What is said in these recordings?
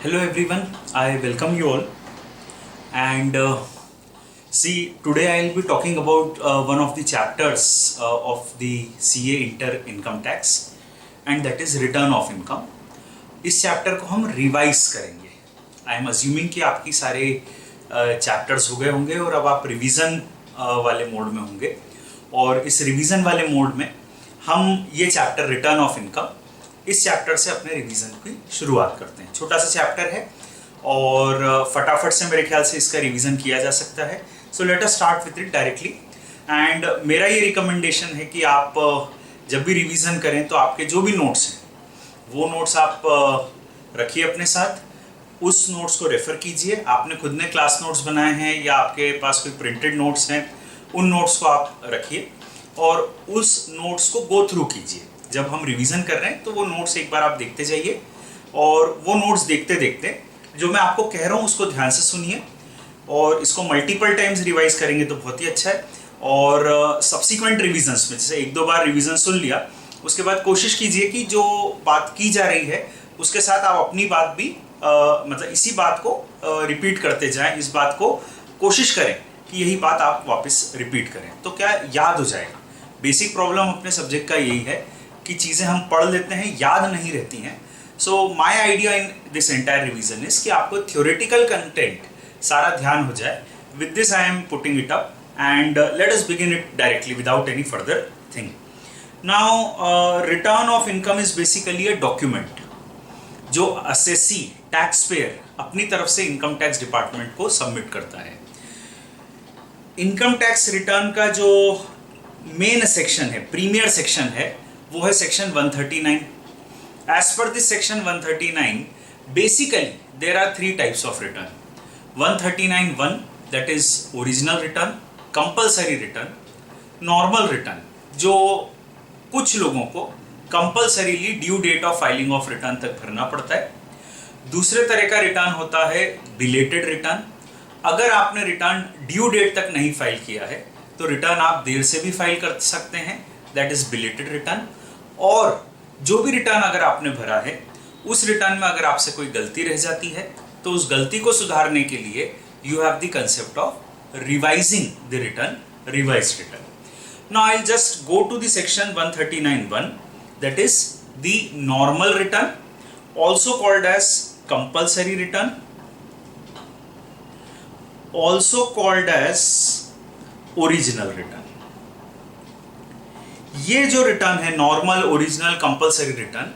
Hello everyone, I welcome you all. And see, today I will be talking about one of the chapters of the CA Inter Income Tax, and that is return of income. इस chapter को हम revise करेंगे. I am assuming कि आपकी सारे chapters हो गए होंगे और अब आप रिवीजन वाले मोड में होंगे. और इस रिवीजन वाले मोड में हम ये चैप्टर रिटर्न ऑफ इनकम, इस चैप्टर से अपने रिवीजन की शुरुआत करते हैं. छोटा सा चैप्टर है और फटाफट से मेरे ख्याल से इसका रिवीजन किया जा सकता है. So let us start with it directly. And मेरा ये रिकमेंडेशन है कि आप जब भी रिवीजन करें तो आपके जो भी नोट्स हैं वो नोट्स आप रखिए अपने साथ. उस नोट्स को रेफर कीजिए. आपने खुद ने क्लास नोट्स बनाए हैं या आपके पास कोई प्रिंटेड नोट्स हैं, उन नोट्स को आप रखिए और उस नोट्स को गो थ्रू कीजिए. जब हम रिवीजन कर रहे हैं तो वो नोट्स एक बार आप देखते जाइए और वो नोट्स देखते देखते जो मैं आपको कह रहा हूँ उसको ध्यान से सुनिए. और इसको मल्टीपल टाइम्स रिवाइज करेंगे तो बहुत ही अच्छा है. और सब्सिक्वेंट रिविजन्स में जैसे एक दो बार रिवीजन सुन लिया, उसके बाद कोशिश कीजिए कि जो बात की जा रही है उसके साथ आप अपनी बात भी मतलब इसी बात को रिपीट करते जाएं. इस बात को कोशिश करें कि यही बात आप वापस रिपीट करें तो क्या याद हो जाएगा. बेसिक प्रॉब्लम अपने सब्जेक्ट का यही है कि चीज़ें हम पढ़ लेते हैं, याद नहीं रहती हैं. So my idea in this entire revision is कि आपको थ्योरेटिकल कंटेंट सारा ध्यान हो जाए. With this I am putting it up and let us begin it directly without any further thing. Now return of income is basically a document जो assessee taxpayer अपनी तरफ से इनकम टैक्स डिपार्टमेंट को submit करता है. Income tax return का जो main section है, प्रीमियर सेक्शन है, वो है section 139. As per this section 139 basically there are three types of return. 139(1) that is original return, compulsory return, normal return जो कुछ लोगों को compulsorily due date of filing of return तक भरना पड़ता है. दूसरे तरह का रिटर्न होता है बिलेटेड रिटर्न. अगर आपने रिटर्न ड्यू डेट तक नहीं फाइल किया है तो रिटर्न आप देर से भी फाइल कर सकते हैं, दैट इज बिलेटेड रिटर्न. और जो भी रिटर्न अगर आपने भरा है उस रिटर्न में अगर आपसे कोई गलती रह जाती है तो उस गलती को सुधारने के लिए you have the concept of revising the return, revised return. Now I just go to the section 139(1) that is the normal return, also called as compulsory return, also called as original return. ये जो return है normal, original, compulsory return,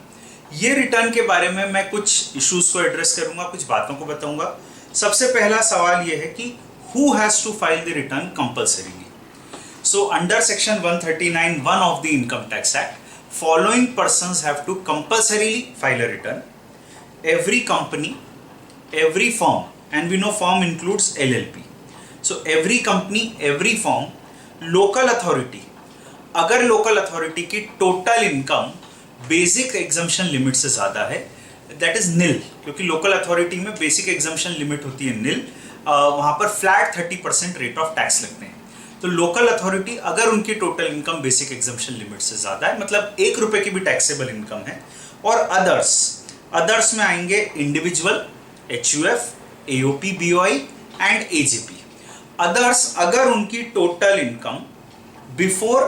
ये return के बारे में मैं कुछ issues को एड्रेस करूंगा, कुछ बातों को बताऊंगा. सबसे पहला सवाल ये है कि who has to file the return compulsorily. So under section 139(1) of the income tax act, following persons have to compulsorily file a return. Every company, every firm, and we know firm includes LLP. So every company, every firm, local authority, अगर local authority की total income basic exemption limit से ज़्यादा है, that is nil, क्योंकि local authority में basic exemption limit होती है nil, वहाँ पर flat 30% rate of tax लगते हैं. तो लोकल अथॉरिटी अगर उनकी total income basic exemption limit से ज़्यादा है, मतलब ₹1 की भी टैक्सेबल इनकम है, और अदर्स में आएंगे individual, HUF, AOP, BOI and AGP. Others अगर उनकी टोटल इनकम बिफोर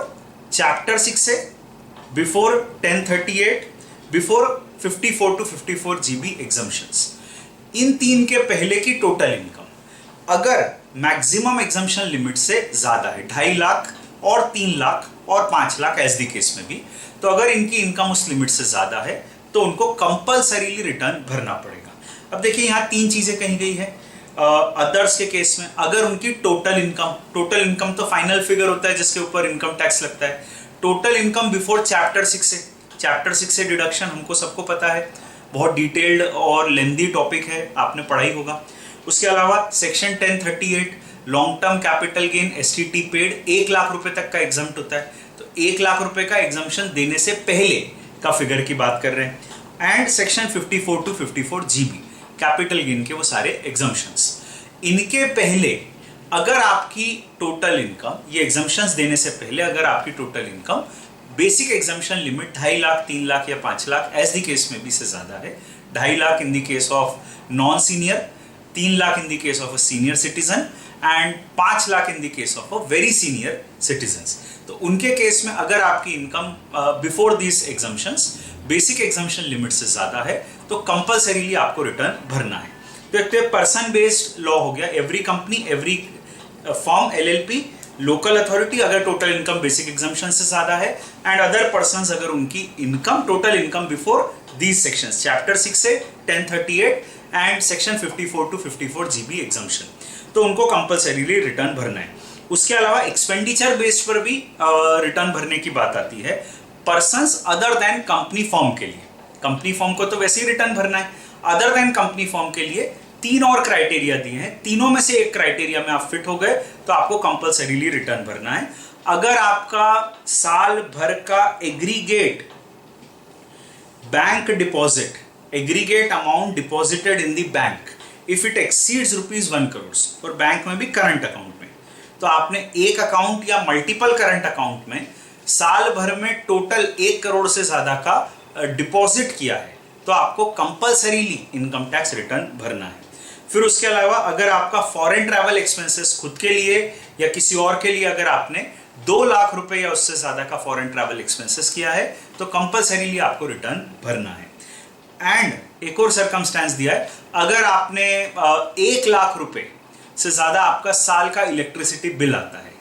चैप्टर 6 है, before 1038, before 54 to 54 GB exemptions, इन तीन के पहले की टोटल इनकम अगर मैक्सिमम एग्जम्पशन लिमिट से ज्यादा है, 2.5 लाख और 3 लाख और 5 लाख एज दी केस में भी, तो अगर इनकी इनकम उस लिमिट से ज्यादा है तो उनको कंपल्सरीली रिटर्न भरना पड़ेगा. अब देखिए यहाँ तीन चीजें कही गई है. अदर्स के केस में अगर उनकी टोटल इनकम तो फाइनल फिगर होता है जिसके ऊपर इनकम टैक्स लगता है. टोटल इनकम बिफोर चैप्टर 6 है, चैप्टर 6 से डिडक्शन हमको सबको पता है, बहुत डिटेल्ड और लेंदी टॉपिक है, आपने पढ़ा ही होगा. उसके अलावा section 1038 long term capital gain STT paid 1 lakh रुपए तक का एग्जम्प्ट होता है. तो 1 लाख रुपए का एग्जम्पशन देने से पहले का फिगर की बात कर रहे हैं. And section 54 to 54 GB capital gain के वो सारे एग्जम्पशंस. इनके पहले अगर आपकी टोटल इनकम, ये एग्जम्पशंस देने से पहले अगर आपकी total income basic exemption limit 2.5 lakh, 3 lakh या 5 लाख एज द केस में भी से ज्यादा है, 2.5 lakh in the case of non senior, 3 lakh in the case of a senior citizen and 5 lakh in the case of a very senior citizens. तो उनके केस में अगर आपकी income before this exemptions basic exemption limit से ज्यादा है तो कंपल्सरीली आपको रिटर्न भरना है। तो एक पर्सन बेस्ड लॉ हो गया, every company, every firm, LLP, local authority अगर टोटल इनकम बेसिक एग्जम्पशन से ज्यादा है एंड अदर पर्संस अगर उनकी income total income before these sections chapter 6 से 1038 and section 54 to 54 GB exemption, तो उनको कंपल्सरीली रिटर्न भरना है। उसके अलावा एक्सपेंडिचर बेस्ड पर भी रिटर्न भरने की बात आती है persons other than company form के लिए। कंपनी फॉर्म को तो वैसे ही रिटर्न भरना है, अदर देन कंपनी फॉर्म के लिए 3 और क्राइटेरिया दिए हैं, तीनों में से एक क्राइटेरिया में आप फिट हो गए तो आपको कंपल्सरीली रिटर्न भरना है। अगर आपका साल भर का aggregate bank deposit, aggregate amount deposited in the bank if it exceeds ₹1 crore, और बैंक में भी करंट अकाउंट में, तो आपने एक अकाउंट या मल्टीपल करंट अकाउंट में साल भर में टोटल 1 करोड़ से ज्यादा का डिपॉजिट किया है तो आपको कंपल्सरीली इनकम टैक्स रिटर्न भरना है। फिर उसके अलावा अगर आपका फॉरेन ट्रैवल एक्सपेंसेस खुद के लिए या किसी और के लिए अगर आपने 2 लाख रुपए या उससे ज्यादा का फॉरेन ट्रैवल एक्सपेंसेस किया है तो कंपल्सरीली आपको रिटर्न भरना है। एंड एक और सर्कमस्टेंस दिया है, अगर आपने 1 लाख रुपए से ज्यादा आपका साल का इलेक्ट्रिसिटी बिल आता है,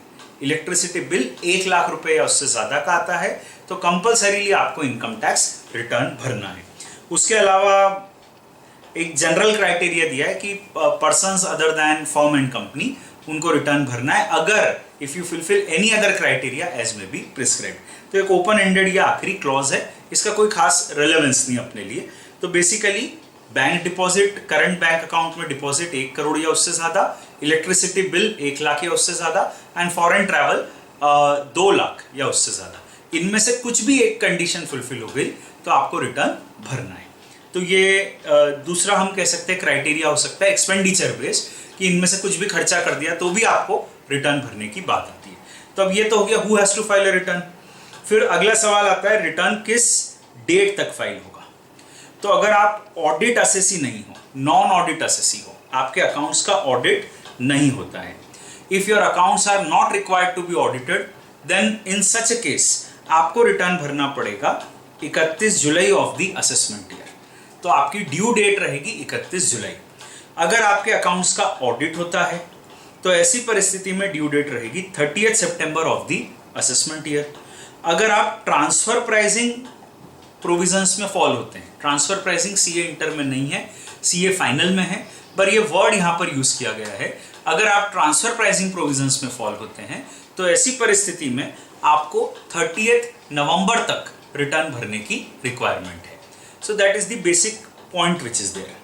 इलेक्ट्रिसिटी बिल 1 लाख रुपए या उससे ज्यादा का आता है तो कंपल्सरीली आपको इनकम टैक्स रिटर्न भरना है। उसके अलावा एक जनरल क्राइटेरिया दिया है कि persons other than firm and company उनको रिटर्न भरना है अगर if you fulfil any other criteria as may be prescribed. तो एक ओपन एंडेड या आखिरी क्लॉज है, इसका कोई खास रेलेवेंस नहीं अपने लिए। तो basically bank deposit, current bank account में डिपॉजिट 1 करोड़ या उससे ज्यादा, इलेक्ट्रिसिटी बिल 1 लाख या उससे ज्यादा एंड फॉरेन ट्रैवल 2 लाख या उससे ज्यादा, इनमें से कुछ भी एक कंडीशन फुलफिल हो गई तो आपको रिटर्न भरना है। तो ये दूसरा हम कह सकते हैं क्राइटेरिया हो सकता है एक्सपेंडिचर बेस्ड, कि इनमें से कुछ भी खर्चा कर दिया तो भी आपको रिटर्न भरने की बात आती है। तो अब ये तो हो गया who has to file a return. फिर अगला सवाल आता है रिटर्न किस डेट तक फाइल होगा। तो अगर आप ऑडिट असेसी नहीं हो, नॉन ऑडिट असेसी हो, आपके अकाउंट्स का ऑडिट नहीं होता है, if your accounts are not required to be audited then in such a case आपको रिटर्न भरना पड़ेगा 31 जुलाई ऑफ द असेसमेंट ईयर। तो आपकी ड्यू डेट रहेगी 31 जुलाई। अगर आपके अकाउंट्स का ऑडिट होता है तो ऐसी परिस्थिति में ड्यू डेट रहेगी 30 सितंबर ऑफ द असेसमेंट ईयर। अगर आप ट्रांसफर प्राइसिंग प्रोविजंस में फॉल होते हैं, ट्रांसफर प्राइसिंग सीए इंटर में नहीं है, सीए फाइनल में है, पर ये वर्ड यहां पर यूज किया गया है। अगर आप ट्रांसफर प्राइसिंग प्रोविजंस में फॉल होते हैं तो ऐसी परिस्थिति में आपको 30 नवंबर तक रिटर्न भरने की रिक्वायरमेंट है। So that is the basic point which is there.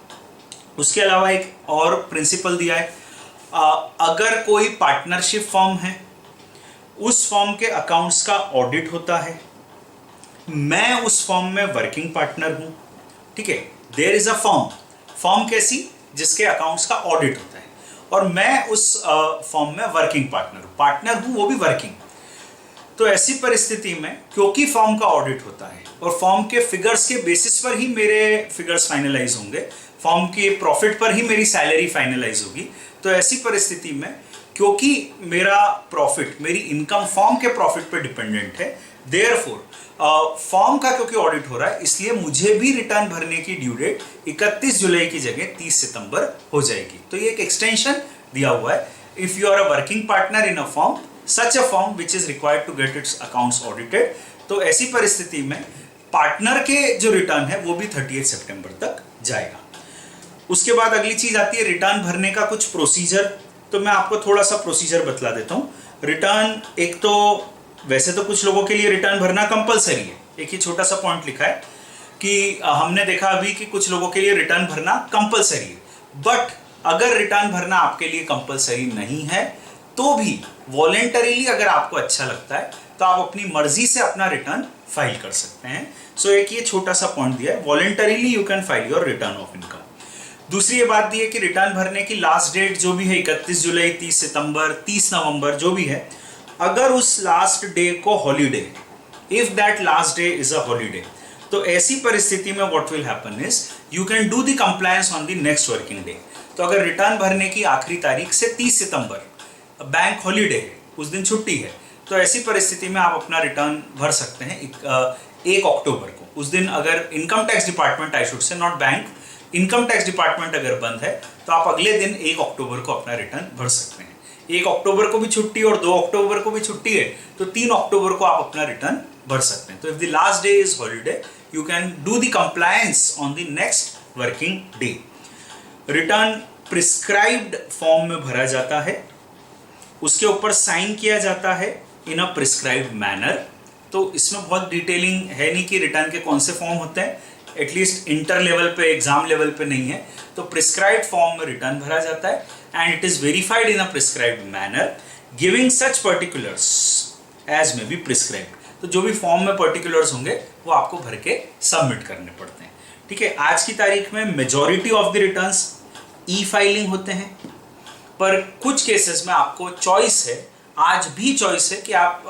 उसके अलावा एक और प्रिंसिपल दिया है, अगर कोई पार्टनरशिप फॉर्म है, उस फॉर्म के अकाउंट्स का ऑडिट होता है, मैं उस फॉर्म में वर्किंग पार्टनर हूं, ठीक है, देयर इज अ फॉर्म कैसी, जिसके अकाउंट्स का ऑडिट होता है और मैं उस फॉर्म में वर्किंग पार्टनर हूं, वो भी वर्किंग। तो ऐसी परिस्थिति में क्योंकि फॉर्म का ऑडिट होता है और फॉर्म के फिगर्स के बेसिस पर ही मेरे फिगर्स फाइनलाइज होंगे, फॉर्म के प्रॉफिट पर ही मेरी सैलरी फाइनलाइज होगी, तो ऐसी परिस्थिति में क्योंकि मेरा प्रॉफिट, मेरी इनकम फॉर्म के प्रॉफिट पर डिपेंडेंट है, देयरफॉर फॉर्म का क्योंकि ऑडिट हो रहा है इसलिए मुझे भी रिटर्न भरने की ड्यू डेट 31 जुलाई की जगह 30 सितंबर हो जाएगी। तो ये एक एक्सटेंशन दिया हुआ है। If you are a working partner in a firm, such a firm which is required to get its accounts audited, तो ऐसी परिस्थिति में पार्टनर के जो रिटर्न है वो भी 30 सितंबर तक जाएगा। उसके बाद अगली चीज आती है रिटर्न भरने का कुछ प्रोसीजर। तो मैं आपको थोड़ा सा प्रोसीजर बतला देता हूँ। रिटर्न, एक तो वैसे तो कुछ लोगों के लिए रिटर्न भरना कंपलसरी है, एक ही छोटा सा पॉइंट लिखा है कि हमने देखा अभी कि कुछ लोगों के लिए रिटर्न भरना कंपलसरी है, बट अगर रिटर्न भरना आपके लिए कंपलसरी नहीं है तो भी वॉलेंटरीली अगर आपको अच्छा लगता है तो आप अपनी मर्जी से अपना रिटर्न फाइल कर सकते हैं। सो एक ये छोटा सा पॉइंट दिया है, voluntarily you can file your return of income. दूसरी ये बात दी है कि रिटर्न भरने की लास्ट डेट जो भी है 31 जुलाई, 30 सितंबर, 30 नवंबर जो भी है, अगर उस लास्ट डे को holiday, if that last day is a holiday, तो ऐसी परिस्थिति में what will happen is you can do the compliance on the next working day. तो अगर रिटर्न भरने की आखिरी तारीख से 30 सितंबर, बैंक हॉलीडे है, उस दिन छुट्टी है, तो ऐसी परिस्थिति में आप अपना रिटर्न भर सकते हैं 1 अक्टूबर को। उस दिन अगर income tax department, I should say not bank, income tax department अगर बंद है तो आप अगले दिन 1 अक्टूबर को अपना रिटर्न भर सकते हैं। 1 अक्टूबर को भी छुट्टी और 2 अक्टूबर को भी छुट्टी है, तो 3 अक्टूबर को आप अपना रिटर्न भर सकते हैं। तो if the last day is holiday you can do the compliance on the next working day. Return prescribed form में भरा जाता है, उसके ऊपर साइन किया जाता है इन अ प्रिस्क्राइब्ड मैनर। तो इसमें बहुत डिटेलिंग है नहीं कि रिटर्न के कौन से फॉर्म होते हैं, एटलीस्ट इंटर लेवल पे, एग्जाम लेवल पे नहीं है। तो प्रिस्क्राइब्ड फॉर्म में रिटर्न भरा जाता है and it is verified in a prescribed manner giving such particulars as may be prescribed. तो जो भी फॉर्म में पर्टिकुलर्स होंगे वो आपको भर के सबमिट करने पड़ते हैं। ठीक है, आज की तारीख में majority of the returns E filing होते हैं, पर कुछ केसेस में आपको चॉइस है, आज भी चॉइस है कि आप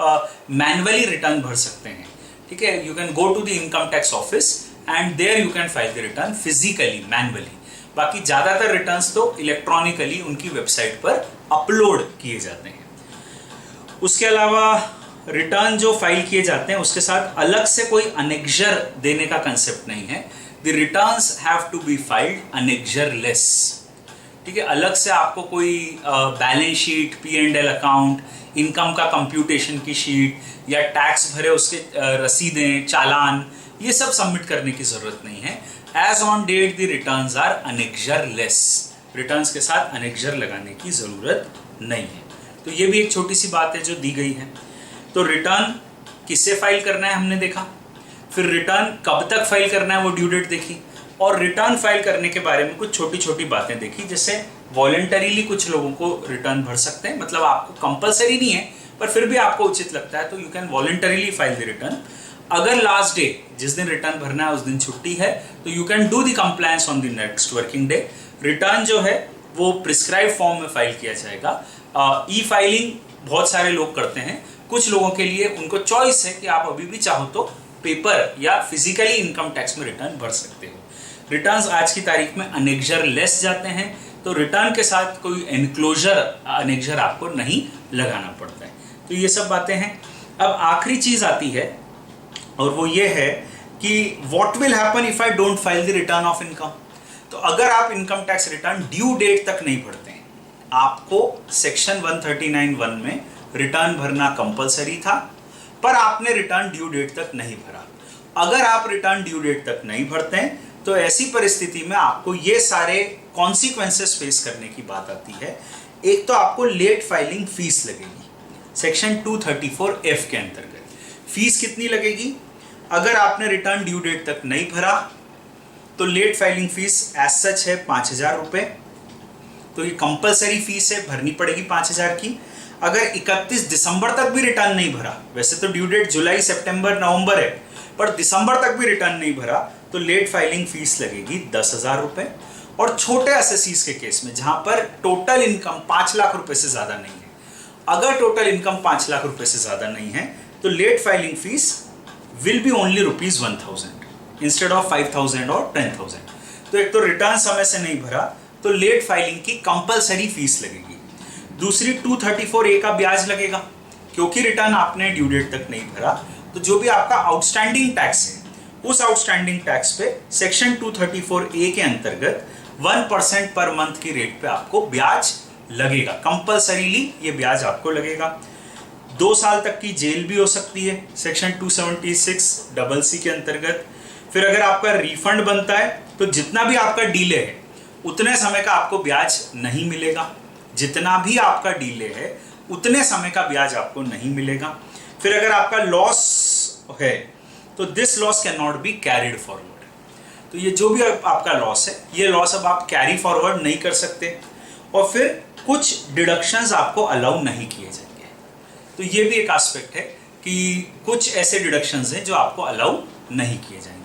मैन्युअली रिटर्न भर सकते हैं। ठीक है, you can go to the income tax office and there you can file the return physically, manually. बाकी ज्यादातर रिटर्न्स तो इलेक्ट्रॉनिकली उनकी वेबसाइट पर अपलोड किए जाते हैं। उसके अलावा रिटर्न जो फाइल किए जाते हैं उसके साथ अलग से कोई अनेक्जर देने का कंसेप्ट नहीं है। The returns have to be filed annexureless. ठीक है, अलग से आपको कोई balance sheet, P&L account, income का कंप्यूटेशन की शीट या टैक्स भरे उसके रसीदें, चालान, ये सब सबमिट करने की जरूरत नहीं है। As on date the returns are annexureless. Returns के साथ अनेक्जर लगाने की जरूरत नहीं है। तो ये भी एक छोटी सी बात है जो दी गई है। तो रिटर्न किससे फाइल करना है हमने देखा, फिर रिटर्न कब तक फाइल करना है वो ड्यू डेट देखी, और रिटर्न फाइल करने के बारे में कुछ छोटी छोटी बातें देखी, जैसे वॉलंटरीली कुछ लोगों को रिटर्न भर सकते हैं, मतलब आपको कंपलसरी नहीं है पर फिर भी आपको उचित लगता है तो you can voluntarily file the return. अगर लास्ट डे जिस दिन रिटर्न भरना है उस दिन छुट्टी है तो you can do the compliance on the next working day. Return जो है वो प्रिस्क्राइब फॉर्म में फाइल किया जाएगा। ई फाइलिंग बहुत सारे लोग करते हैं, कुछ लोगों के लिए उनको चॉइस है कि आप अभी भी चाहो तो पेपर या फिजिकली इनकम टैक्स में रिटर्न भर सकते हो। रिटर्न्स आज की तारीख में अनेक्जर लेस जाते हैं, तो रिटर्न के साथ कोई एनक्लोजर अनेक्जर आपको नहीं लगाना पड़ता है। तो ये सब बातें हैं। अब आखिरी चीज आती है और वो ये है कि what will happen if I don't file the return of income. तो अगर आप income tax return due date तक नहीं भरते हैं, आपको सेक्शन 139(1) में रिटर्न भरना कंपलसरी था, पर आपने रिटर्न ड्यू डेट तक नहीं भरा। अगर आप रिटर्न ड्यू डेट तक नहीं भरते हैं तो ऐसी परिस्थिति में आपको ये सारे कॉन्सिक्वेंसेस फेस करने की बात आती है। एक तो आपको लेट फाइलिंग फीस लगेगी सेक्शन 234(f) के अंतर्गत। फीस कितनी लगेगी? अगर आपने रिटर्न ड्यू डेट तक नहीं भरा तो late filing fees as such है 5,000 रुपए, तो ये कंपलसरी फीस है, भरनी पड़ेगी 5,000 की। अगर 31 दिसंबर तक भी रिटर्न नहीं भरा, वैसे तो ड्यू डेट जुलाई, सितंबर, नवंबर है, पर दिसंबर तक भी रिटर्न नहीं भरा तो लेट फाइलिंग फीस लगेगी 10,000 रुपए। और छोटे एसएससीज के केस में जहां पर टोटल इनकम 5 लाख रुपए से ज्यादा नहीं है, अगर टोटल इनकम 5 लाख रुपए से ज्यादा नहीं है तो late filing fees will be only ₹1,000 instead of 5,000 और 10,000। तो एक तो रिटर्न समय से नहीं भरा तो लेट फाइलिंग की कंपलसरी फीस लगेगी। दूसरी 234(a) का ब्याज लगेगा, क्योंकि रिटर्न आपने ड्यू डेट तक नहीं भरा तो जो भी आपका आउटस्टैंडिंग टैक्स है उस आउटस्टैंडिंग टैक्स पे सेक्शन 234(a) के अंतर्गत 1% पर मंथ की रेट पे आपको ब्याज लगेगा। कंपलसरीली ये ब्याज आपको लगेगा। 2 साल तक की जेल भी हो सकती है सेक्शन 276(c) के अंतर्गत। फिर अगर आपका रिफंड बनता है तो जितना भी आपका डीले है उतने समय का आपको ब्याज नहीं मिलेगा, जितना भी आपका डीले है उतने समय का ब्याज आपको नहीं मिलेगा। फिर अगर आपका लॉस है तो this loss can not be carried forward. तो ये जो भी आपका लॉस है ये लॉस अब आप कैरी फॉरवर्ड नहीं कर सकते। और फिर कुछ डिडक्शंस आपको अलाउ नहीं किए जाएंगे। तो ये भी एक एस्पेक्ट है कि कुछ ऐसे डिडक्शंस हैं जो आपको अलाउ नहीं किए जाएंगे।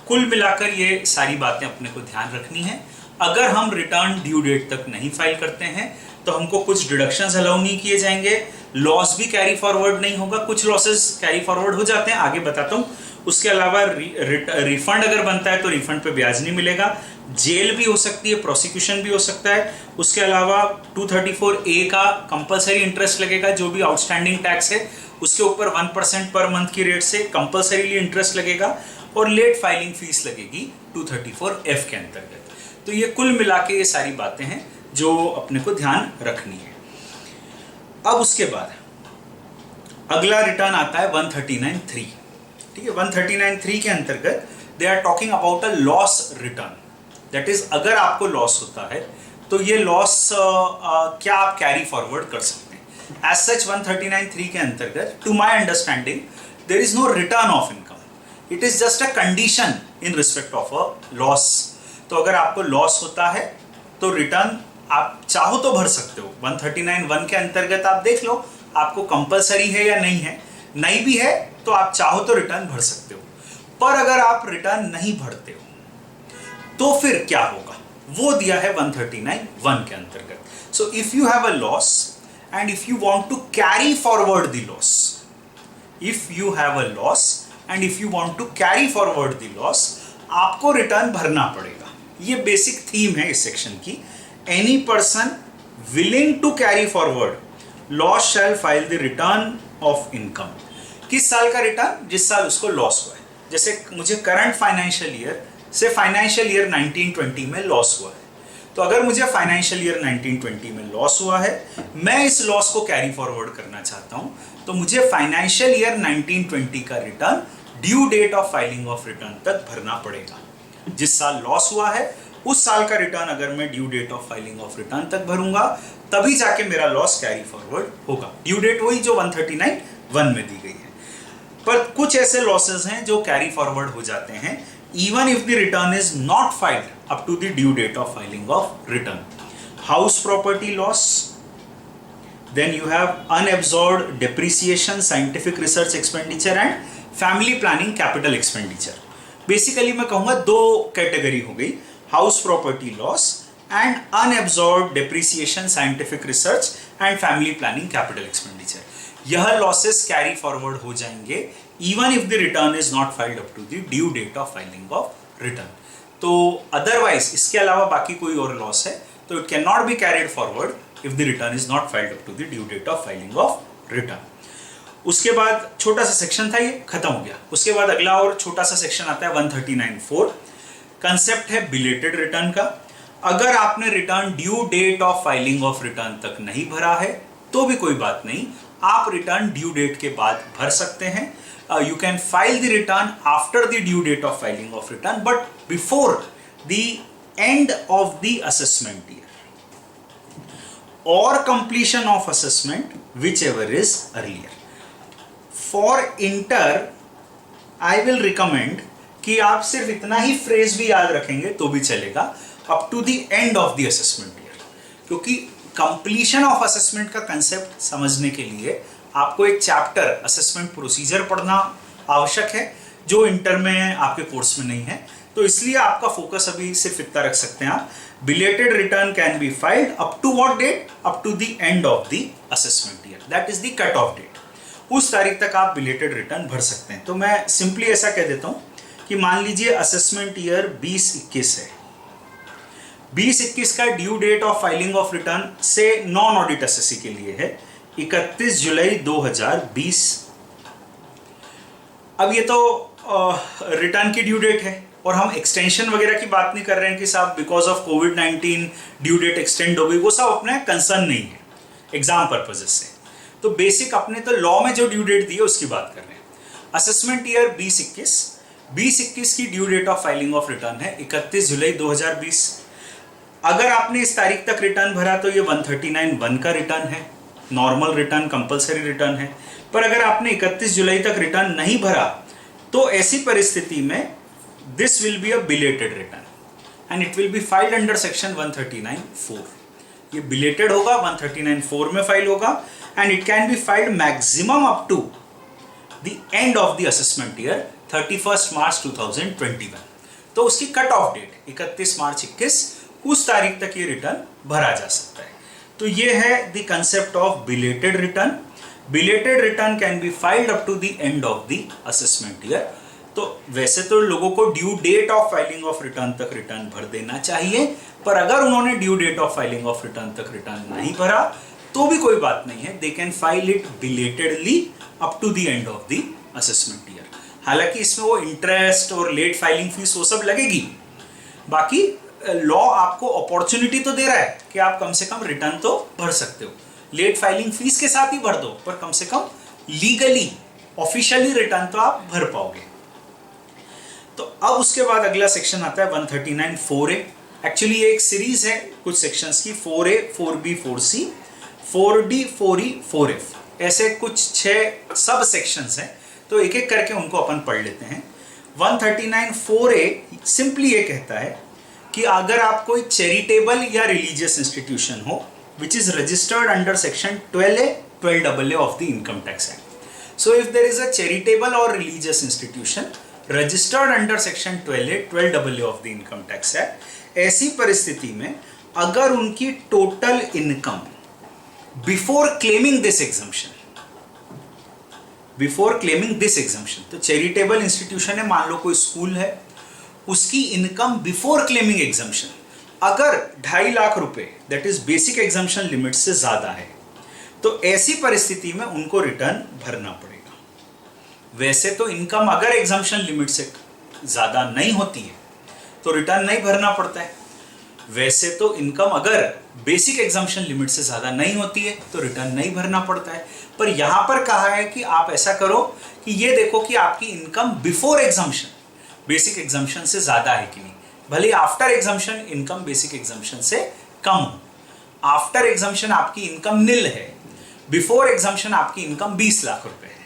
कुल मिलाकर ये सारी बातें अपने को ध्यान रखनी है। अगर हम रिटर्न ड्यू डेट तक नहीं फाइल करते हैं तो हमको कुछ डिडक्शंस अलाउ नहीं किए जाएंगे, लॉस भी कैरी फॉरवर्ड नहीं होगा। कुछ लॉसेस कैरी फॉरवर्ड हो जाते हैं, आगे बताता हूँ, उसके अलावा रिफंड अगर बनता है तो रिफंड पे ब्याज नहीं मिलेगा, जेल भी हो सकती है, प्रोसिक्यूशन भी हो सकता है। उसके अलावा 234A का कंपलसरी इंटरेस्ट लगेगा, जो भी आउटस्टैंडिंग टैक्स है उसके ऊपर 1% पर मंथ की रेट से कंपलसरीली इंटरेस्ट लगेगा, और लेट फाइलिंग फीस लगेगी 234F के अंतर्गत। तो ये कुल मिला के ये सारी बातें हैं जो अपने को ध्यान रखनी है। अब उसके बाद अगला रिटर्न आता है 139(3). ठीक है, 139(3) के अंतर्गत they are talking about a loss return. That is, अगर आपको लॉस होता है तो ये लॉस क्या आप कैरी फॉरवर्ड कर सकते हैं। एज सच 139(3) के अंतर्गत, to my understanding, there is no return of income, it is just a condition in respect of a loss. तो अगर आपको लॉस होता है तो रिटर्न आप चाहो तो भर सकते हो। 139(1) के अंतर्गत आप देख लो आपको कंपलसरी है या नहीं है, नहीं भी है तो आप चाहो तो रिटर्न भर सकते हो। पर अगर आप रिटर्न नहीं भरते हो तो फिर क्या होगा, वो दिया है 139(1) के अंतर्गत। So if you have a loss and if you want to carry forward the loss, if you have a loss and if you want to carry forward the loss, आपको रिटर्न भरना पड़ेगा। ये बेसिक थीम है इस section की। Any person willing to carry forward loss shall file the return of income. किस साल का रिटर्न, जिस साल उसको लॉस हुआ है। जैसे मुझे करंट फाइनेंशियल ईयर से फाइनेंशियल ईयर 1920 में लॉस हुआ है, तो अगर मुझे फाइनेंशियल ईयर 1920 में लॉस हुआ है, मैं इस लॉस को कैरी फॉरवर्ड करना चाहता हूं, तो मुझे फाइनेंशियल ईयर 1920 का return due date of filing of return तक भरना पड़ेगा। जिस साल लॉस हुआ है उस साल का रिटर्न अगर मैं due date of filing of return तक भरूंगा, तभी जाके मेरा लॉस कैरी फॉरवर्ड होगा। ड्यू डेट वही जो 139(1) में दी गई है। पर कुछ ऐसे लॉसेस हैं जो कैरी फॉरवर्ड हो जाते हैं even if the return is not filed up to the due date of filing of return. House property loss, then you have unabsorbed depreciation, scientific research expenditure and family planning capital expenditure. Basically मैं कहूंगा दो category हो गई, house property loss and unabsorbed depreciation, scientific research and family planning capital expenditure. यह losses carry forward हो जाएंगे even if the return is not filed up to the due date of filing of return. तो otherwise इसके अलावा बाकी कोई और loss है तो it can not be carried forward if the return is not filed up to the due date of filing of return. उसके बाद छोटा सा सेक्शन था, ये खत्म हो गया। उसके बाद अगला और छोटा सा सेक्शन आता है 139(4). कंसेप्ट है बिलेटेड रिटर्न का। अगर आपने return due date of filing of return तक नहीं भरा है तो भी कोई बात नहीं, आप रिटर्न ड्यू डेट के बाद भर सकते हैं। You can file the return after the due date of filing of return but before the end of the assessment year or completion of assessment whichever is earlier. For inter I will recommend कि आप सिर्फ इतना ही phrase भी याद रखेंगे तो भी चलेगा, up to the end of the assessment year, क्योंकि कंप्लीशन ऑफ असेसमेंट का कंसेप्ट समझने के लिए आपको एक चैप्टर असेसमेंट प्रोसीजर पढ़ना आवश्यक है, जो इंटर में आपके कोर्स में नहीं है। तो इसलिए आपका फोकस अभी सिर्फ इतना रख सकते हैं आप, belated return can be filed up to what date, up to the end of the assessment year, that is the cut off date. उस तारीख तक आप बिलेटेड रिटर्न भर सकते हैं। तो मैं सिंपली ऐसा कह देता हूं कि मान लीजिए असेसमेंट ईयर 2021 है, 2021 का due date of filing of return से नॉन ऑडिट एसएससी के लिए है 31 जुलाई 2020। अब ये तो रिटर्न की ड्यू डेट है और हम एक्सटेंशन वगैरह की बात नहीं कर रहे हैं कि साहब because of Covid due date extend हो गई, वो सब अपने कंसर्न नहीं है एग्जाम पर्पजेस से। तो बेसिक अपने तो लॉ में जो ड्यू डेट दी है उसकी बात कर रहे हैं। असेसमेंट ईयर 2021 की due date of filing of return है 31 जुलाई 2020। अगर आपने इस तारीख तक रिटर्न भरा तो ये 139(1) का रिटर्न है, नॉर्मल रिटर्न, कंपलसरी रिटर्न है। पर अगर आपने 31 जुलाई तक रिटर्न नहीं भरा तो ऐसी परिस्थिति में this will be a belated return and it will be filed under section 139(4). ये बिलेटेड होगा, 139(4) में फाइल होगा and it can be filed maximum up to the end of the assessment year 31 March 2021। तो उसकी कट ऑफ डेट 31 मार्च 21, उस तारीख तक ये रिटर्न भरा जा सकता है। तो ये है the concept of belated return. Belated return can be filed up to the end of the assessment year. तो वैसे तो लोगों को due date of filing of return तक रिटर्न भर देना चाहिए, पर अगर उन्होंने due date of filing of return तक रिटर्न नहीं भरा तो भी कोई बात नहीं है, they can file it belatedly up to the end of the assessment year. हालांकि इसमें वो इंटरेस्ट और लेट फाइलिंग फीस वो सब लगेगी, बाकी लॉ आपको अपॉर्चुनिटी तो दे रहा है कि आप कम से कम रिटर्न तो भर सकते हो। लेट फाइलिंग फीस के साथ ही भर दो, पर कम से कम लीगली ऑफिशियली रिटर्न तो आप भर पाओगे। तो अब उसके बाद अगला सेक्शन आता है 139 4A। एक्चुअली ये एक सीरीज है कुछ सेक्शंस की, 4A 4B 4C 4D 4E 4F, ऐसे कुछ 6 सब सेक्शंस हैं, तो एक एक करके उनको अपन पढ़ लेते हैं। 139 4A सिंपली ये कहता है कि अगर आप कोई चैरिटेबल या रिलीजियस इंस्टीट्यूशन हो which is registered under section 12A 12AA of the income tax act, so if there is a charitable or religious institution registered under section 12A 12AA of the income tax act, ऐसी परिस्थिति में अगर उनकी total income before claiming this exemption, तो charitable institution है, मान लो कोई school है, उसकी इनकम बिफोर क्लेमिंग एग्जम्पशन अगर 2.5 लाख रुपए that is basic exemption limit से ज्यादा है, तो ऐसी परिस्थिति में उनको रिटर्न भरना पड़ेगा। वैसे तो इनकम अगर एग्जम्पशन लिमिट से ज्यादा नहीं होती है तो रिटर्न नहीं भरना पड़ता है, वैसे तो इनकम अगर बेसिक एग्जम्पशन लिमिट से ज्यादा नहीं होती है तो रिटर्न नहीं भरना पड़ता है। पर यहां पर कहा है कि आप ऐसा करो कि ये देखो कि आपकी income before exemption basic exemption से ज्यादा है कि नहीं, भले after exemption income basic exemption से कम हो। आफ्टर एग्जम्पशन आपकी इनकम निल है, बिफोर एग्जम्पशन आपकी इनकम 20 लाख रुपए है,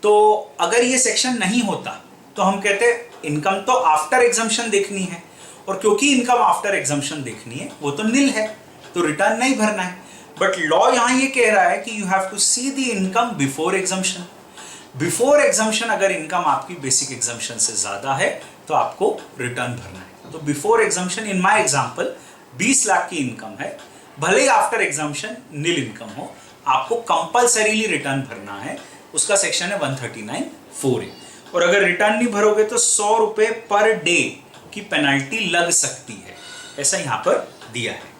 तो अगर ये सेक्शन नहीं होता तो हम कहते हैं इनकम तो आफ्टर एग्जम्पशन देखनी है, और क्योंकि इनकम आफ्टर एग्जम्पशन देखनी है वो तो निल है, तो रिटर्न नहीं भरना है। बट लॉ यहां ये कह रहा है कि you have to see the income before exemption. Before exemption अगर इनकम आपकी बेसिक एग्जम्पशन से ज्यादा है तो आपको रिटर्न भरना है। तो before exemption in my example 20 lakh की इनकम है, भले ही आफ्टर एग्जम्पशन निल इनकम हो, आपको कंपल्सरीली रिटर्न भरना है। उसका सेक्शन है 139 4A, और अगर रिटर्न नहीं भरोगे तो 100 रुपए पर डे की पेनल्टी लग सकती है, ऐसा यहां पर दिया है।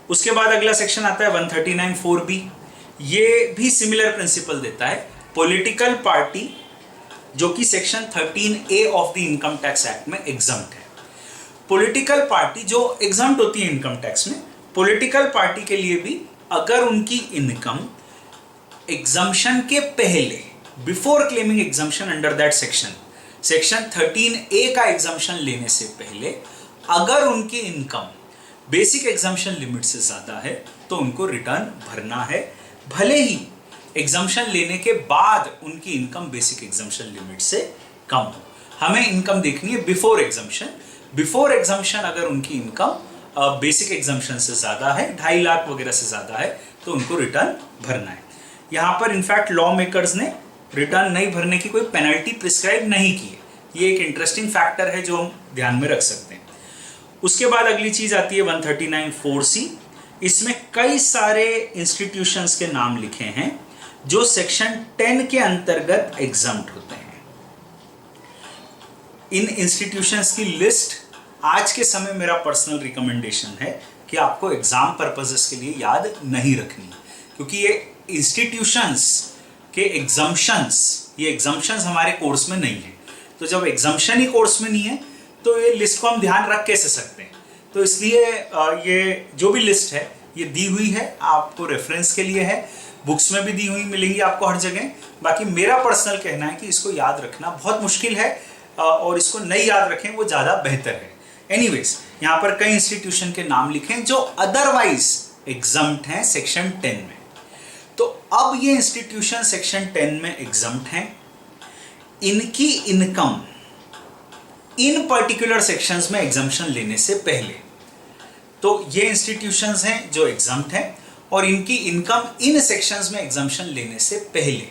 उसके बाद अगला सेक्शन आता है 139 4B। ये भी सिमिलर प्रिंसिपल देता है। पॉलिटिकल पार्टी जो कि section 13A of the income tax act में एग्जम्प्ट है। पॉलिटिकल पार्टी जो एग्जम्प्ट होती है इनकम टैक्स में, पॉलिटिकल पार्टी के लिए भी अगर उनकी इनकम एग्जम्पशन के पहले before claiming exemption under that section 13A का एग्जम्पशन लेने से पहले अगर उनकी इनकम बेसिक एग्जम्पशन लिमिट से ज्यादा है तो उनको रिटर्न भरना है, भले ही एग्जम्पशन लेने के बाद उनकी इनकम बेसिक एग्जम्पशन लिमिट से कम हो। हमें इनकम देखनी है बिफोर एग्जम्पशन। बिफोर एग्जम्पशन अगर उनकी इनकम बेसिक एग्जम्पशन से ज्यादा है, 2.5 लाख वगैरह से ज्यादा है, तो उनको रिटर्न भरना है। यहां पर इनफैक्ट लॉ मेकर्स ने रिटर्न नहीं भरने की कोई पेनल्टी प्रिस्क्राइब नहीं की है। ये एक इंटरेस्टिंग फैक्टर है जो हम ध्यान में रख सकते हैं। उसके बाद अगली चीज आती है 139 4C। इसमें कई सारे इंस्टीट्यूशंस के नाम लिखे हैं जो सेक्शन 10 के अंतर्गत एग्जम्प्ट होते हैं। इन इंस्टीट्यूशंस की लिस्ट आज के समय मेरा पर्सनल रिकमेंडेशन है कि आपको एग्जाम पर्पसेस के लिए याद नहीं रखनी, क्योंकि ये इंस्टीट्यूशंस के ये एग्जम्पशंस हमारे कोर्स में नहीं है। तो जब एग्जम्पशन ही कोर्स में नहीं है तो ये लिस्ट को हम ध्यान रख कैसे सकते हैं। तो इसलिए ये जो भी लिस्ट है ये दी हुई है, आपको रेफरेंस के लिए है, बुक्स में भी दी हुई मिलेंगी आपको हर जगह। बाकी मेरा पर्सनल कहना है कि इसको याद रखना बहुत मुश्किल है और इसको नहीं याद रखें वो ज़्यादा बेहतर है। एनीवेज, यहाँ पर कई इंस्टीट्यूशन के नाम लिखे हैं जो अदरवाइज एग्जम्प्ट हैं सेक्शन 10 में। तो अब ये इंस्टीट्यूशन सेक्शन 10 में एग्जम्प्ट हैं, इनकी इनकम इन पर्टिकुलर सेक्शंस में एग्जम्पशन लेने से पहले, तो ये इंस्टीट्यूशंस हैं जो एग्जम्प्ट हैं और इनकी इनकम इन सेक्शंस में एग्जम्पशन लेने से पहले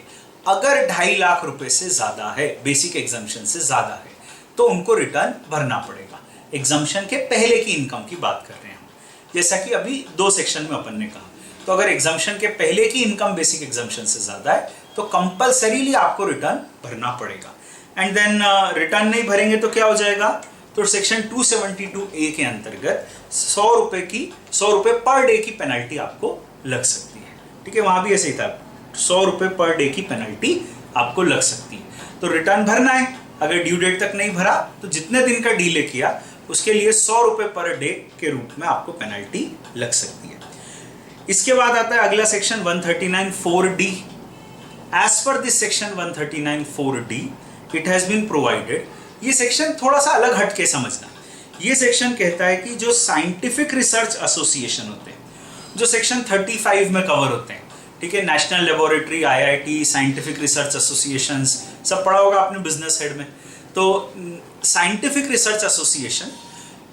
अगर 2.5 लाख रुपए से ज्यादा है, बेसिक एग्जम्पशन से ज्यादा है, तो उनको रिटर्न भरना पड़ेगा। एग्जम्पशन के पहले की इनकम की बात कर रहे हैं हम, जैसा कि अभी 2 सेक्शन में अपन ने कहा। तो अगर एग्जम्पशन के पहले की इनकम बेसिक एग्जम्पशन से ज्यादा है तो कंपल्सरीली आपको रिटर्न भरना पड़ेगा। एंड देन रिटर्न नहीं भरेंगे तो क्या हो जाएगा, तो सेक्शन 272A के अंतर्गत 100 रुपए पर डे की पेनल्टी आपको लग सकती है। ठीक है, वहां भी ऐसे ही था, 100 रुपए पर डे की पेनल्टी आपको लग सकती है। तो रिटर्न भरना है, अगर ड्यू डेट तक नहीं भरा तो जितने दिन का डीले किया उसके लिए 100 रुपए पर डे के रूप में आपको पेनल्टी लग सकती है। इसके बाद आता है अगला section 139(4)D। As per this section 139(4)D it has been provided, ये सेक्शन थोड़ा सा अलग हट के समझना। ये सेक्शन कहता है कि जो साइंटिफिक रिसर्च एसोसिएशन होते हैं, जो सेक्शन 35 में कवर होते हैं, ठीक है, national laboratory, IIT, scientific research associations, सब पढ़ा होगा आपने बिजनेस हेड में। तो साइंटिफिक रिसर्च एसोसिएशन,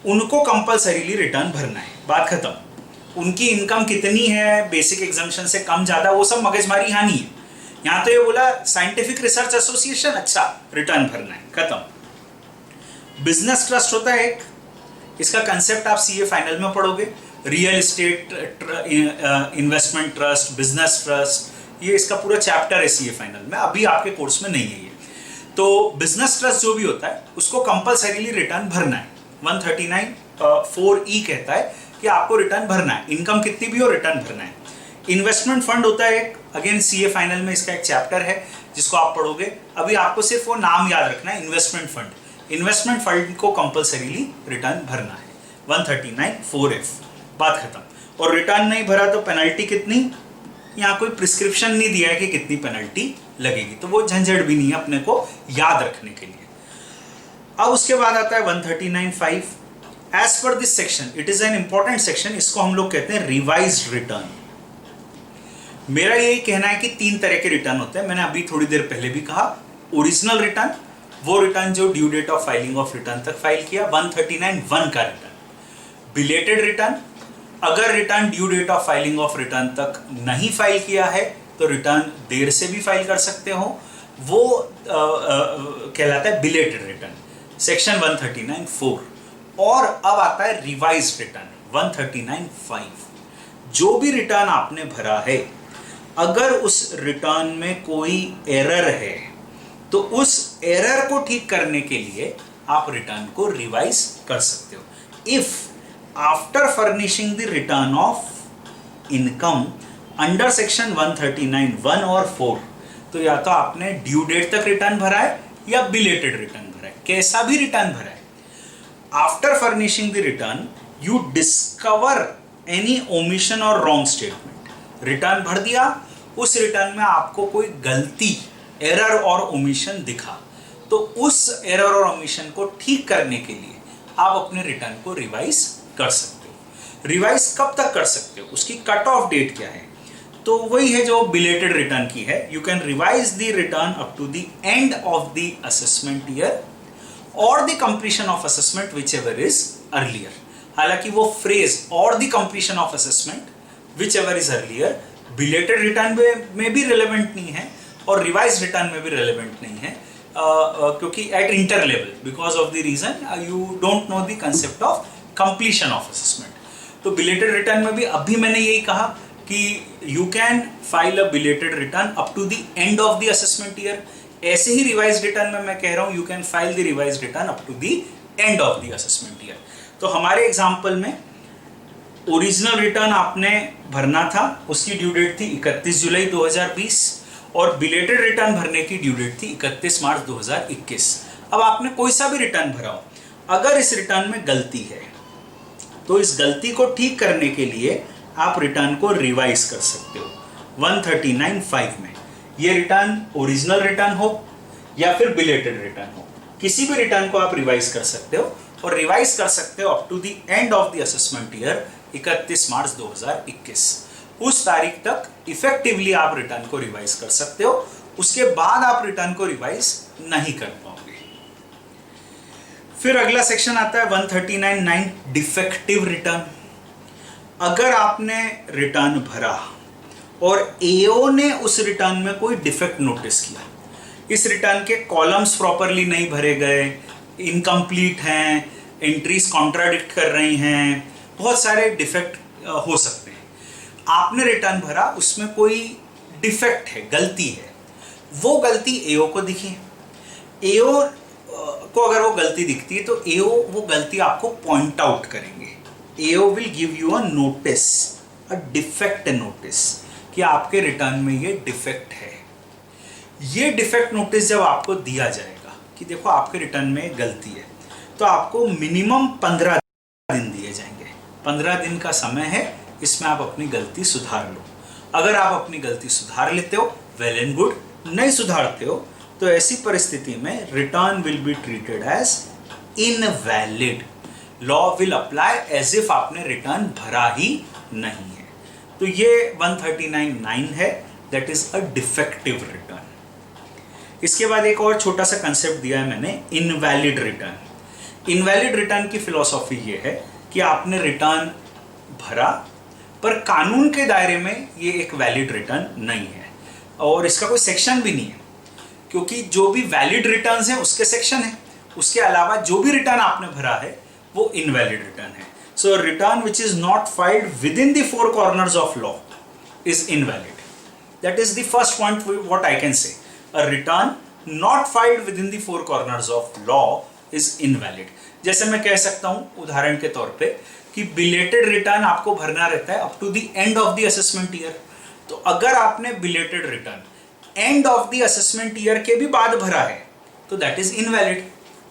उनको कंपलसरीली रिटर्न भरना है, बात खत्म। उनकी इनकम कितनी है, बेसिक एग्जाम्पशन से कम ज्यादा, वो सब मगजमारी यहाँ नहीं है। यहाँ तो ये बोला साइंटिफिक रिसर्च एसोसिएशन, अच्छा रिटर्न भरना है, खत्म। बिजनेस ट्रस्ट होता है एक, इसका कंसेप्ट आप CA फाइनल में पढ़ोगे, real estate investment trust, business trust, ये इसका पूरा चैप्टर है CA फाइनल में, अभी आपके कोर्स में नहीं है ये। तो बिजनेस ट्रस्ट जो भी होता है उसको कंपलसरीली रिटर्न भरना है। 139(4)E कहता है कि आपको रिटर्न भरना है, इनकम कितनी भी हो रिटर्न भरना है। इन्वेस्टमेंट फंड होता है एक, अगेन CA फाइनल में इसका एक चैप्टर है जिसको आप पढ़ोगे, अभी आपको सिर्फ वो नाम याद रखना है, इन्वेस्टमेंट फंड। इन्वेस्टमेंट फंड को कंपलसरीली रिटर्न भरना है, 139(4)F, बात खत्म। और रिटर्न नहीं भरा तो पेनल्टी कितनी, यहाँ कोई प्रिस्क्रिप्शन नहीं दिया है कि कितनी पेनल्टी लगेगी, तो वो झंझट भी नहीं है अपने को याद रखने के लिए। अब उसके बाद आता है 139(5). As per this section it is an important section, इसको हम लोग कहते हैं रिवाइज्ड रिटर्न। मेरा यही कहना है कि 3 तरह के रिटर्न होते हैं, मैंने अभी थोड़ी देर पहले भी कहा। ओरिजिनल रिटर्न, वो रिटर्न जो due date of filing of return तक फाइल किया, 139(1) का रिटर्न। बिलेटेड रिटर्न, अगर return due date of filing of return तक नहीं फाइल किया है तो रिटर्न देर से भी फाइल कर सकते हो, वो कहलाता है बिलेटेड रिटर्न, सेक्शन 139(4). और अब आता है रिवाइज्ड रिटर्न, 139(5). जो भी रिटर्न आपने भरा है, अगर उस रिटर्न में कोई एरर है तो उस एरर को ठीक करने के लिए आप रिटर्न को रिवाइज कर सकते हो। If after furnishing the return of income under section 139(1) और 4, तो या तो आपने ड्यू डेट तक रिटर्न भरा है या बिलेटेड रिटर्न भरा है, कैसा भी रिटर्न भरा है। After furnishing the return you discover any omission और रॉन्ग स्टेटमेंट, रिटर्न भर दिया, उस रिटर्न में आपको कोई गलती, एरर और ओमिशन दिखा, तो उस एरर और ओमिशन को ठीक करने के लिए आप अपने रिटर्न को रिवाइज कर सकते हो। रिवाइज कब तक कर सकते हो, उसकी कट ऑफ डेट क्या है, तो वही है जो बिलेटेड रिटर्न की है। You can revise the return up to the end of the assessment year or the completion of assessment whichever is earlier. हालांकि वो phrase or the completion of assessment whichever is earlier belated return में भी relevant नहीं है और revise return में भी relevant नहीं है, क्योंकि at inter level, because of the reason you don't know the concept of completion of assessment. तो बिलेटेड रिटर्न में भी अभी मैंने यही कहा कि you can file a belated return up to the end of the assessment year. ऐसे ही रिवाइज रिटर्न में मैं कह रहा हूं you can file the revise return up to the end of the assessment year. तो हमारे एग्जाम्पल में ओरिजिनल रिटर्न आपने भरना था, उसकी ड्यू डेट थी 31 जुलाई 2020 और बिलेटेड रिटर्न भरने की ड्यू डेट थी 31 मार्च 2021। अब आपने कोई सा भी रिटर्न भरा हो, अगर इस रिटर्न में गलती है तो इस गलती को ठीक करने के लिए आप रिटर्न को रिवाइज कर सकते हो 139(5) में। ये रिटर्न ओरिजिनल रिटर्न हो या फिर बिलेटेड रिटर्न हो, किसी भी रिटर्न को आप रिवाइज कर सकते हो और रिवाइज कर सकते हो up to the end of the assessment year 31 March 2021। उस तारीख तक इफेक्टिवली आप रिटर्न को रिवाइज कर सकते हो, उसके बाद आप रिटर्न को रिवाइज नहीं कर पाओगे। फिर अगला सेक्शन आता है 139(9) डिफेक्टिव रिटर्न। अगर आपने रिटर्न भरा और एओ ने उस रिटर्न में कोई डिफेक्ट नोटिस किया, इस रिटर्न के कॉलम्स प्रॉपरली नहीं भरे गए, इनकम्प्लीट हैं, एंट्रीज कॉन्ट्राडिक्ट कर रही हैं, बहुत सारे डिफेक्ट हो सकते हैं। आपने रिटर्न भरा, उसमें कोई डिफेक्ट है, गलती है, वो गलती एओ को दिखी, एओ को अगर वो गलती दिखती है तो एओ वो गलती आपको पॉइंट आउट करेंगे। AO will give you a notice, a defect notice, कि आपके रिटर्न में ये डिफेक्ट है। ये डिफेक्ट नोटिस जब आपको दिया जाएगा कि देखो आपके रिटर्न में गलती है, तो आपको मिनिमम 15 दिन दिए जाएंगे। 15 दिन का समय है, इसमें आप अपनी गलती सुधार लो। अगर आप अपनी गलती सुधार लेते हो वेल एंड गुड, नहीं सुधारते हो तो ऐसी परिस्थिति में return will be treated as invalid. Law will apply as if आपने रिटर्न भरा ही नहीं है। तो ये 139(9) है, that is a defective return. इसके बाद एक और छोटा सा कंसेप्ट दिया है मैंने, इनवैलिड रिटर्न। इनवैलिड रिटर्न की फिलॉसफी ये है कि आपने रिटर्न भरा पर कानून के दायरे में ये एक वैलिड रिटर्न नहीं है, और इसका कोई सेक्शन भी नहीं है, क्योंकि जो भी वैलिड रिटर्न्स हैं उसके सेक्शन है। उसके अलावा जो भी रिटर्न आपने भरा है वो इनवैलिड रिटर्न है। So return which is not filed within the four corners of law is invalid. That is the first point what I can say, a return not filed within the four corners of law is invalid. जैसे मैं कह सकता हूं उदाहरण के तौर पे कि बिलेटेड रिटर्न आपको भरना रहता है up to the end of the assessment year. तो अगर आपने belated return end of the assessment year के भी बाद भरा है तो that is invalid.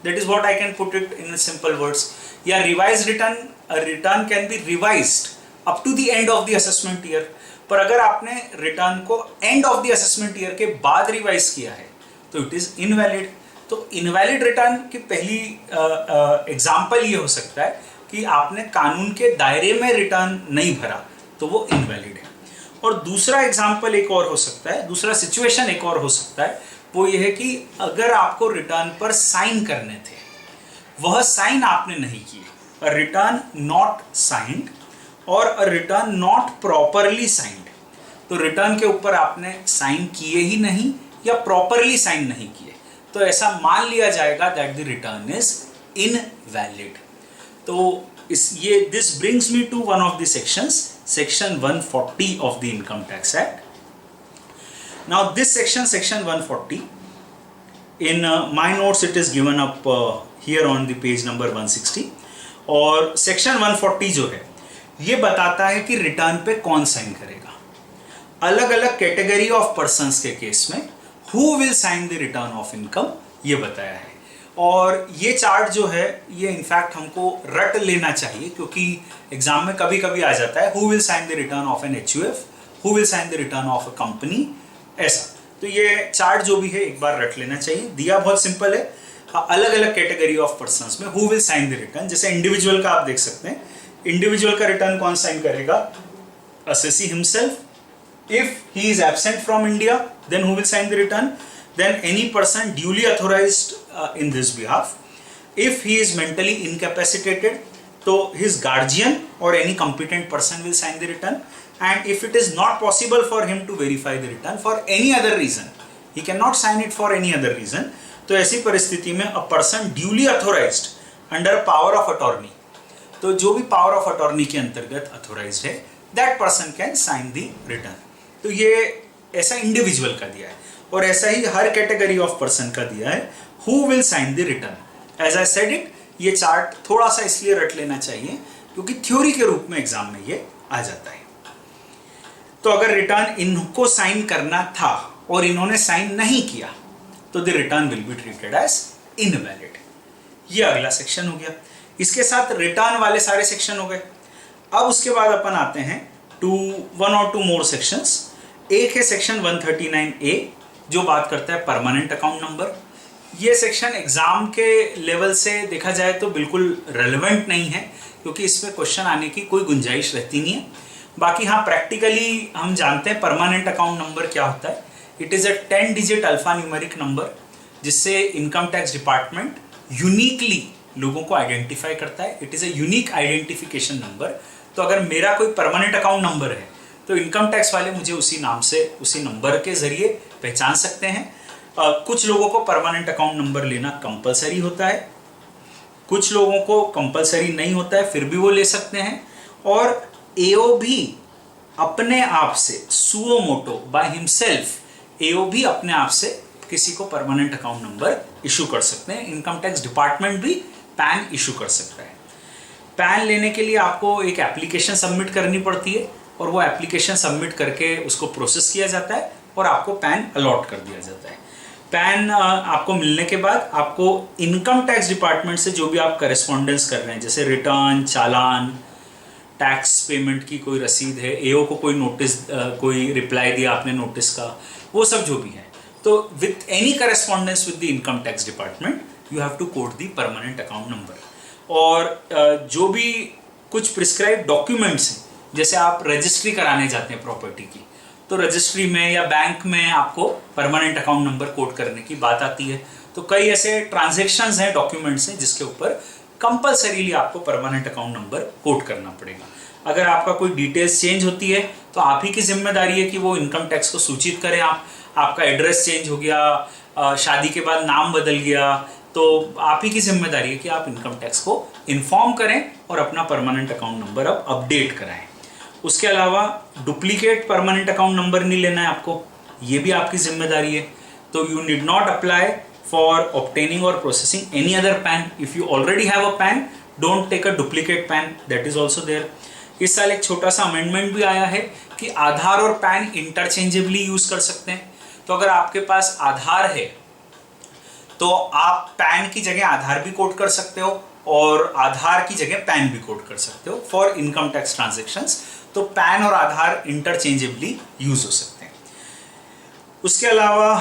That is what I can put it in simple words. या revise return, return can be revised up to the end of the assessment year. पर अगर आपने रिटर्न को end of the assessment year के बाद revise किया है तो इट इज इनवैलिड। तो इनवैलिड रिटर्न की पहली एग्जाम्पल ये हो सकता है कि आपने कानून के दायरे में रिटर्न नहीं भरा, तो वो इनवैलिड है। और दूसरा एग्जाम्पल एक और हो सकता है, दूसरा सिचुएशन एक और हो सकता है, वो ये है कि अगर आपको रिटर्न पर साइन करने थे, वह साइन आपने नहीं किए, अ रिटर्न नॉट साइंड और अ रिटर्न नॉट प्रॉपरली साइंड। तो रिटर्न के ऊपर आपने साइन किए ही नहीं या प्रॉपरली साइन नहीं किए, तो ऐसा मान लिया जाएगा that the return is invalid. तो this brings me to one of the sections, section 140 of the Income Tax Act. Now this section 140, in my notes it is given up here on the page number 160, और section 140 जो है ये बताता है कि return पे कौन sign करेगा। अलग अलग कैटेगरी ऑफ पर्संस के केस में who will sign the return of income ये बताया है। और ये चार्ट जो है ये इनफैक्ट हमको रट लेना चाहिए, क्योंकि एग्जाम में कभी कभी आ जाता है who will sign the return of an HUF, who will sign the return of a company, ऐसा। तो ये चार्ट जो भी है एक बार रट लेना चाहिए। दिया बहुत सिंपल है, अलग अलग कैटेगरी ऑफ पर्संस में who will sign the return. जैसे इंडिविजुअल का आप देख सकते हैं, इंडिविजुअल का रिटर्न कौन साइन करेगा? Assessee himself. If he is absent from India then who will sign the return? Then any person duly authorized in this behalf. If he is mentally incapacitated, so his guardian or any competent person will sign the return. And if it is not possible for him to verify the return for any other reason, he cannot sign it for any other reason, तो ऐसी परिस्थिति में a person duly authorized under power of attorney, तो जो भी power of attorney के अंतर्गत authorized है, that person can sign the return. तो ये ऐसा इंडिविजुअल का दिया है, और ऐसा ही हर कैटेगरी ऑफ पर्सन का दिया है who will sign the return. As I said it, ये चार्ट थोड़ा सा इसलिए रट लेना चाहिए क्योंकि थ्योरी के रूप में एग्जाम में ये आ जाता है। तो अगर रिटर्न इनको साइन करना था और इन्होंने साइन नहीं किया तो the return will be treated as invalid. ये अगला सेक्शन हो गया। इसके साथ रिटर्न वाले सारे सेक्शन हो गए। अब उसके बाद अपन आते हैं टू वन और टू मोर सेक्शंस। एक है सेक्शन 139A जो बात करता है परमानेंट अकाउंट नंबर। ये सेक्शन एग्जाम के लेवल से देखा जाए तो बिल्कुल रेलेवेंट नहीं है, क्योंकि इसमें क्वेश्चन आने की कोई गुंजाइश रहती नहीं है। बाकी हाँ, प्रैक्टिकली हम जानते हैं परमानेंट अकाउंट नंबर क्या होता है। It is a 10 digit alpha numeric number जिससे इनकम टैक्स डिपार्टमेंट यूनिकली लोगों को आइडेंटिफाई करता है। It is a unique identification number. तो अगर मेरा कोई परमानेंट अकाउंट नंबर है तो इनकम टैक्स वाले मुझे उसी नाम से, उसी नंबर के जरिए पहचान सकते हैं। कुछ लोगों को परमानेंट अकाउंट नंबर लेना कंपलसरी होता है, कुछ लोगों को कंपलसरी नहीं होता है, फिर भी वो ले सकते हैं। और एओ भी अपने आप से सुओ मोटो बाय हिमसेल्फ, एओ भी अपने आप से किसी को परमानेंट अकाउंट नंबर इशू कर सकते हैं। इनकम टैक्स डिपार्टमेंट भी पैन इशू कर सकता है। पैन लेने के लिए आपको एक एप्लीकेशन सबमिट करनी पड़ती है और वो एप्लीकेशन सबमिट करके उसको प्रोसेस किया जाता है और आपको पैन अलॉट कर दिया जाता है। पैन आपको मिलने के बाद आपको इनकम टैक्स डिपार्टमेंट से जो भी आप करेस्पॉन्डेंस कर रहे हैं, जैसे रिटर्न, चालान, टैक्स पेमेंट की कोई रसीद है, एओ को कोई नोटिस, कोई रिप्लाई दिया आपने नोटिस का, वो सब जो भी है, तो with any correspondence with the income tax department you have to code the permanent account number. और जो भी कुछ प्रिस्क्राइब डॉक्यूमेंट्स हैं, जैसे आप रजिस्ट्री कराने जाते हैं प्रॉपर्टी की, तो रजिस्ट्री में या बैंक में आपको परमानेंट अकाउंट नंबर कोड करने की बात आती है। तो कई ऐसे ट्रांजैक्शंस हैं, डॉक्यूमेंट्स हैं जिसके ऊपर कंपलसरीली आपको परमानेंट अकाउंट नंबर कोड करना पड़ेगा। अगर आपका कोई डिटेल्स चेंज होती है तो आप ही की जिम्मेदारी है कि वो इनकम टैक्स को सूचित करें। आपका एड्रेस चेंज हो गया, शादी के बाद नाम बदल गया, तो आप ही की जिम्मेदारी है कि आप इनकम टैक्स को इन्फॉर्म करें और अपना परमानेंट अकाउंट नंबर अब अपडेट कराएं। उसके अलावा डुप्लीकेट परमानेंट अकाउंट नंबर नहीं लेना है आपको, ये भी आपकी जिम्मेदारी है। तो you need not apply for obtaining or processing any other PAN. If you already have a PAN, don't take a duplicate PAN, that is also there. इस साल एक छोटा सा अमेंडमेंट भी आया है कि आधार और पैन इंटरचेंजेबली यूज कर सकते हैं। तो अगर आपके पास आधार है तो आप पैन की जगह आधार भी कोड कर सकते हो और आधार की जगह पैन भी कोड कर सकते हो फॉर इनकम टैक्स ट्रांजैक्शंस। तो पैन और आधार इंटरचेंजेबली यूज हो सकते हैं। उसके अलावा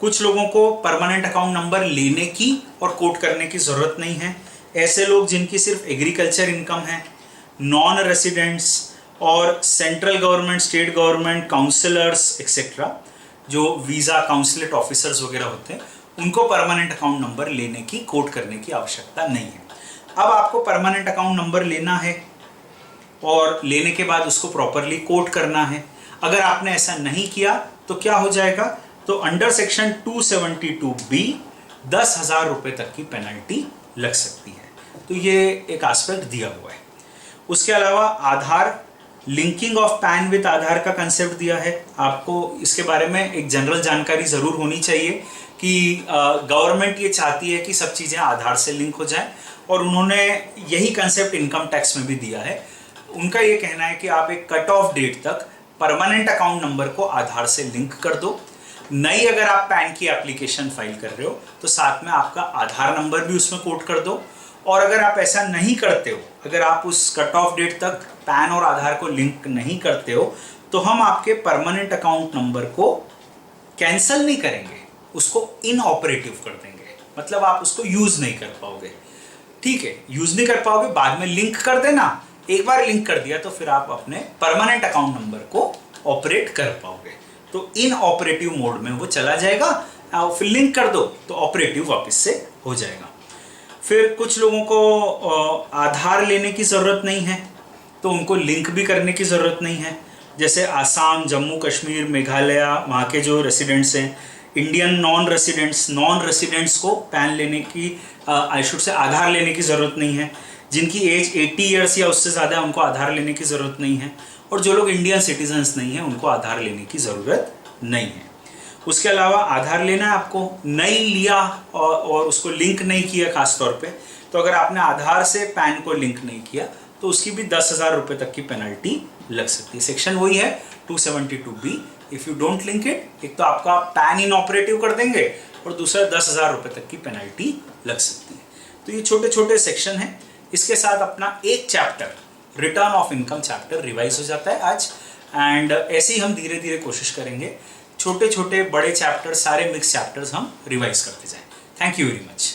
कुछ लोगों को परमानेंट अकाउंट नंबर लेने की और कोड करने की जरूरत नहीं है। ऐसे लोग जिनकी सिर्फ एग्रीकल्चर इनकम है, नॉन रेसिडेंट्स और central government, state government, counsellors etcetera, जो वीजा काउंसलेट ऑफिसर्स वगैरह होते हैं, उनको परमानेंट अकाउंट नंबर लेने की, कोड करने की आवश्यकता नहीं है। अब आपको परमानेंट अकाउंट नंबर लेना है और लेने के बाद उसको प्रॉपरली कोड करना है। अगर आपने ऐसा नहीं किया तो क्या हो जाएगा? तो अंडर सेक्शन 272B 10,000 रुपए तक की पेनल्टी लग सकती है। तो ये एक एस्पेक्ट दिया हुआ है। उसके अलावा आधार, लिंकिंग ऑफ पैन विद आधार का कंसेप्ट दिया है। आपको इसके बारे में एक जनरल जानकारी जरूर होनी चाहिए कि गवर्नमेंट ये चाहती है कि सब चीज़ें आधार से लिंक हो जाए और उन्होंने यही कंसेप्ट इनकम टैक्स में भी दिया है। उनका ये कहना है कि आप एक कट ऑफ डेट तक परमानेंट अकाउंट नंबर को आधार से लिंक कर दो। नई अगर आप पैन की एप्लीकेशन फाइल कर रहे हो तो साथ में आपका आधार नंबर भी उसमें कोड कर दो। और अगर आप ऐसा नहीं करते हो, अगर आप उस कट ऑफ डेट तक पैन और आधार को लिंक नहीं करते हो, तो हम आपके परमानेंट अकाउंट नंबर को कैंसिल नहीं करेंगे, उसको इनऑपरेटिव कर देंगे। मतलब आप उसको यूज नहीं कर पाओगे। ठीक है, यूज नहीं कर पाओगे, बाद में लिंक कर देना। एक बार लिंक कर दिया तो फिर आप अपने परमानेंट अकाउंट नंबर को ऑपरेट कर पाओगे। तो इन ऑपरेटिव मोड में वो चला जाएगा, फिर लिंक कर दो तो ऑपरेटिव वापस से हो जाएगा। फिर कुछ लोगों को आधार लेने की ज़रूरत नहीं है तो उनको लिंक भी करने की ज़रूरत नहीं है। जैसे आसाम, जम्मू कश्मीर, मेघालय, वहाँ के जो रेसिडेंट्स हैं, इंडियन नॉन रेसिडेंट्स को पैन लेने की, आधार लेने की ज़रूरत नहीं है। जिनकी एज 80 ईयर्स या उससे ज़्यादा है उनको आधार लेने की ज़रूरत नहीं है। और जो लोग इंडियन सिटीजन्स नहीं हैं उनको आधार लेने की ज़रूरत नहीं है। उसके अलावा आधार लेना है आपको, नहीं लिया और उसको लिंक नहीं किया खास तौर पे, तो अगर आपने आधार से पैन को लिंक नहीं किया तो उसकी भी 10,000 रुपये तक की पेनल्टी लग सकती है। सेक्शन वही है 272B। If you don't link it, एक तो आपका पैन इनऑपरेटिव कर देंगे और दूसरा 10,000 रुपये तक की पेनल्टी लग सकती है। तो ये छोटे छोटे सेक्शन हैं। इसके साथ अपना एक chapter, return of income chapter, revise हो जाता है आज। एंड ऐसे ही हम धीरे धीरे कोशिश करेंगे छोटे छोटे बड़े चैप्टर, सारे मिक्स चैप्टर्स हम रिवाइज करते जाएं। Thank you very much.